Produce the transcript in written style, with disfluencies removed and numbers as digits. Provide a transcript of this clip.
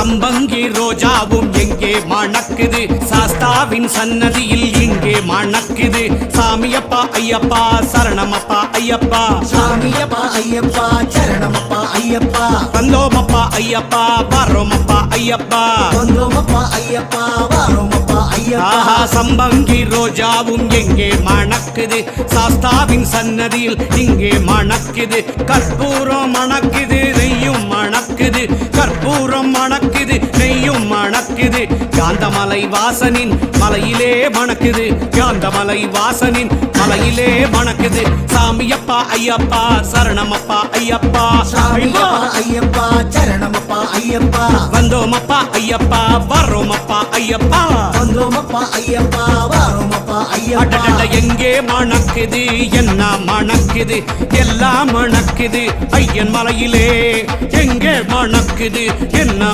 சம்பங்கி ரோஜாவும் எங்கே மணக்குது சாஸ்தாவின் சன்னதியில் இங்கே மணக்குது சாமியப்பா ஐயப்பா சரணமப்பா ஐயப்பா சாமியப்பா ஐயப்பா சரணமப்பா ஐயப்பா வந்தோமப்பா ஐயப்பா வரோமப்பா ஐயப்பா வந்தோமப்பா ஐயப்பா வாரோமப்பா ஐயப்பா ஆஹா சம்பங்கி ரோஜாவும் எங்கே மணக்குது சாஸ்தாவின் சன்னதியில் இங்கே மணக்குது கற்பூரம் மணக்குது நெய்யும் மணக்குது கற்பூரம் மணக்குது நெய்யும் மணக்குது காந்தமலை வாசனின் மலையிலே மணக்குது காந்தமலை வாசனின் மலையிலே மணக்குது சாமியப்பா ஐயப்பா சரணமப்பா ஐயப்பா சாமியப்பா ஐயப்பா சரணமப்பா ஐயப்பா வந்தோமப்பா ஐயப்பா வரோமப்பா ஐயப்பா வந்தோமப்பா ஐயப்பா வாரோமப்பா ஐயப்பா அடடட எங்கே மணக்குது என்ன மணக்குது எல்லாம் மணக்குது ஐயன் மலையிலே எங்கே மணக்குது என்ன